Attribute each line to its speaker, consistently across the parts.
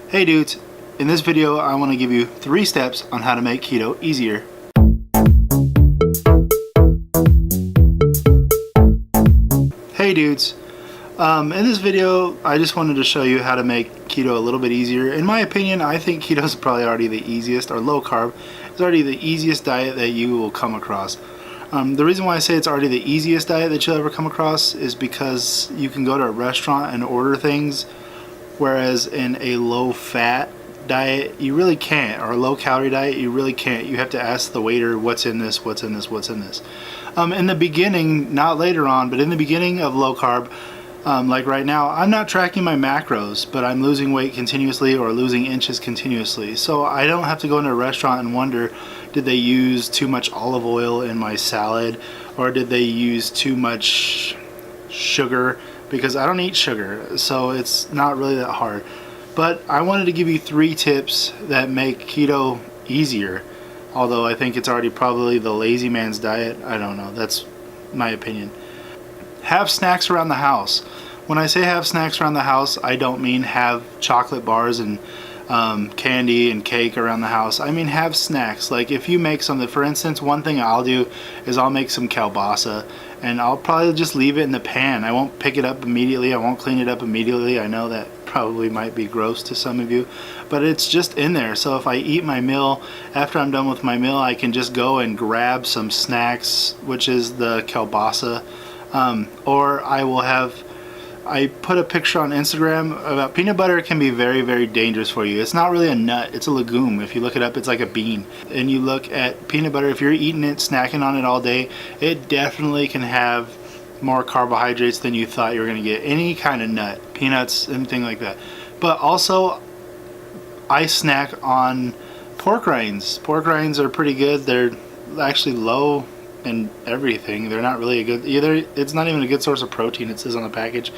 Speaker 1: Hey dudes, in this video I want to give you 3 steps on how to make keto easier. Hey dudes, in this video I just wanted to show you how to make keto a little bit easier. In my opinion, I think keto is probably already the easiest, or low carb is already the easiest diet that you will come across. The reason why I say it's already the easiest diet that you'll ever come across is because you can go to a restaurant and order things, whereas in a low-fat diet you really can't, or a low-calorie diet you really can't. You have to ask the waiter, what's in this, what's in this, what's in this. In the beginning, not later on, but in the beginning of low carb, like right now, I'm not tracking my macros, but I'm losing weight continuously or losing inches continuously. So I don't have to go into a restaurant and wonder, did they use too much olive oil in my salad, or did they use too much sugar? Because I don't eat sugar, so it's not really that hard. But I wanted to give you 3 tips that make keto easier, although I think it's already probably the lazy man's diet. I don't know, that's my opinion. Have snacks around the house. When I say have snacks around the house, I don't mean have chocolate bars and candy and cake around the house. I mean have snacks. Like if you make something, for instance, one thing I'll do is I'll make some kielbasa, and I'll probably just leave it in the pan. I won't pick it up immediately. I won't clean it up immediately. I know that probably might be gross to some of you, but it's just in there. So if I eat my meal, after I'm done with my meal, I can just go and grab some snacks, which is the kielbasa. Or I put a picture on Instagram about peanut butter. Can be very, very dangerous for you. It's not really a nut, it's a legume. If you look it up, it's like a bean. And you look at peanut butter, if you're eating it, snacking on it all day, it definitely can have more carbohydrates than you thought you were going to get. Any kind of nut, peanuts, anything like that. But also, I snack on pork rinds. Pork rinds are pretty good. They're actually low in everything. They're not really a good, either it's not even a good source of protein, it says on the package,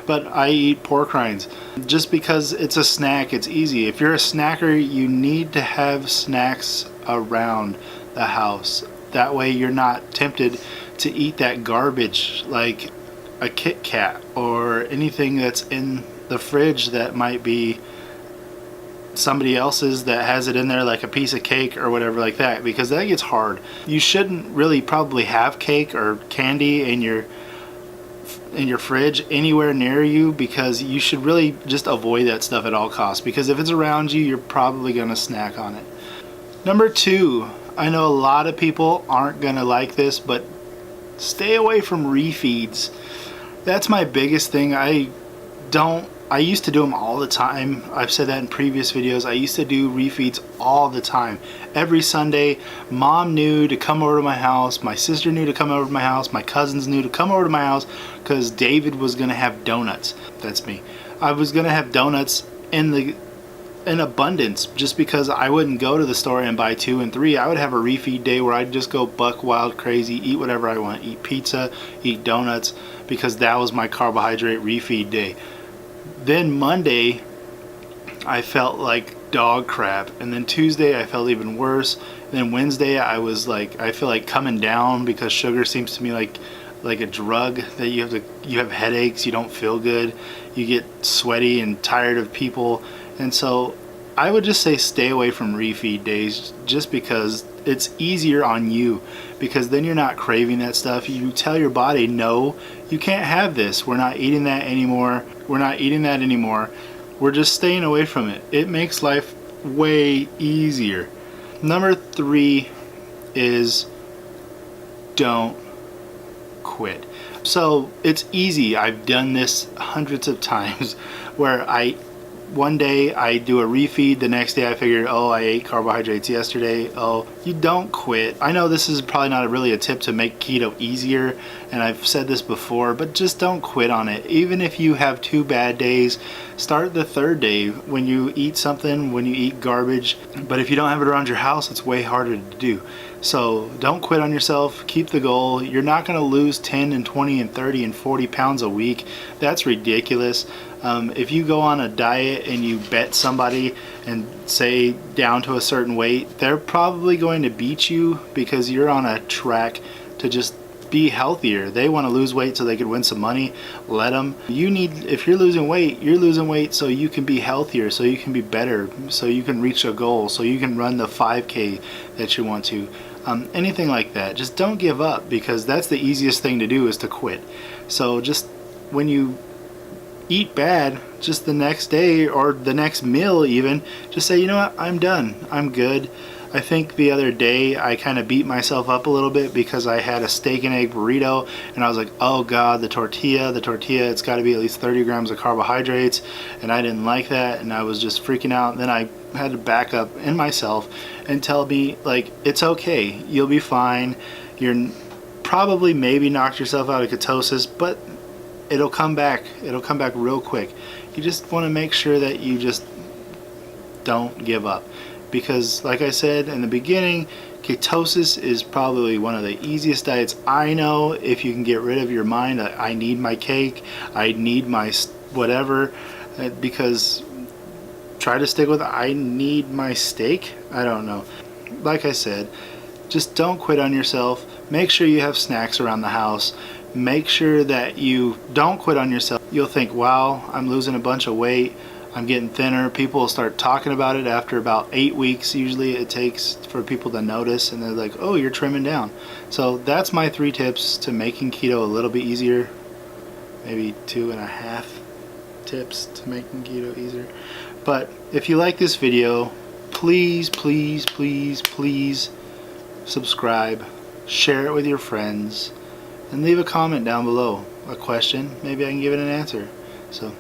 Speaker 1: but I eat pork rinds just because it's a snack. It's easy. If you're a snacker, you need to have snacks around the house. That way you're not tempted to eat that garbage like a Kit Kat or anything that's in the fridge that might be somebody else's that has it in there, like a piece of cake or whatever like that, because that gets hard. You shouldn't really probably have cake or candy in your fridge anywhere near you, because you should really just avoid that stuff at all costs, because if it's around you, you're probably going to snack on it. Number 2, I know a lot of people aren't going to like this, but stay away from refeeds. That's my biggest thing. I used to do them all the time. I've said that in previous videos. I used to do refeeds all the time. Every Sunday, Mom knew to come over to my house. My sister knew to come over to my house. My cousins knew to come over to my house because David was going to have donuts. That's me. I was going to have donuts in abundance, just because I wouldn't go to the store and buy 2 and 3. I would have a refeed day where I'd just go buck wild crazy, eat whatever I want. Eat pizza, eat donuts, because that was my carbohydrate refeed day. Then Monday, I felt like dog crap, and then Tuesday I felt even worse. And then Wednesday I feel like coming down, because sugar seems to me like a drug that you have headaches, you don't feel good, you get sweaty and tired of people. And so I would just say stay away from refeed days, just because it's easier on you, because then you're not craving that stuff. You tell your body, no, you can't have this. We're not eating that anymore. We're not eating that anymore. We're just staying away from it. It makes life way easier. Number 3 is don't quit. So it's easy. I've done this hundreds of times where one day I do a refeed, the next day I figured, oh, I ate carbohydrates yesterday. Oh, you don't quit. I know this is probably not really a tip to make keto easier, and I've said this before, but just don't quit on it. Even if you have 2 bad days, start the 3rd day. When you eat something, when you eat garbage, but if you don't have it around your house, it's way harder to do. So don't quit on yourself. Keep the goal. You're not going to lose 10 and 20 and 30 and 40 pounds a week. That's ridiculous. If you go on a diet and you bet somebody and say down to a certain weight, they're probably going to beat you, because you're on a track to just just be healthier. They want to lose weight so they could win some money. Let them. If you're losing weight so you can be healthier, so you can be better, so you can reach a goal, so you can run the 5K that you want to. Anything like that. Just don't give up, because that's the easiest thing to do, is to quit. So just when you eat bad, just the next day or the next meal even, just say, you know what, I'm done, I'm good. I think the other day I kind of beat myself up a little bit because I had a steak and egg burrito, and I was like, oh god, the tortilla, it's got to be at least 30 grams of carbohydrates, and I didn't like that, and I was just freaking out. And then I had to back up in myself and tell me, like, it's okay, you'll be fine. You're probably maybe knocked yourself out of ketosis, but it'll come back real quick. You just want to make sure that you just don't give up, because like I said in the beginning, ketosis is probably one of the easiest diets I know. If you can get rid of your mind, I need my cake, I need my whatever, because try to stick with I need my steak, I don't know. Like I said, just don't quit on yourself. Make sure you have snacks around the house. Make sure that you don't quit on yourself. You'll think, wow, I'm losing a bunch of weight, I'm getting thinner. People will start talking about it after about 8 weeks. Usually it takes for people to notice, and they're like, oh, you're trimming down. So that's my 3 tips to making keto a little bit easier. Maybe 2.5 tips to making keto easier. But if you like this video, please, please, please, please subscribe, share it with your friends, and leave a comment down below. A question, maybe I can give it an answer. So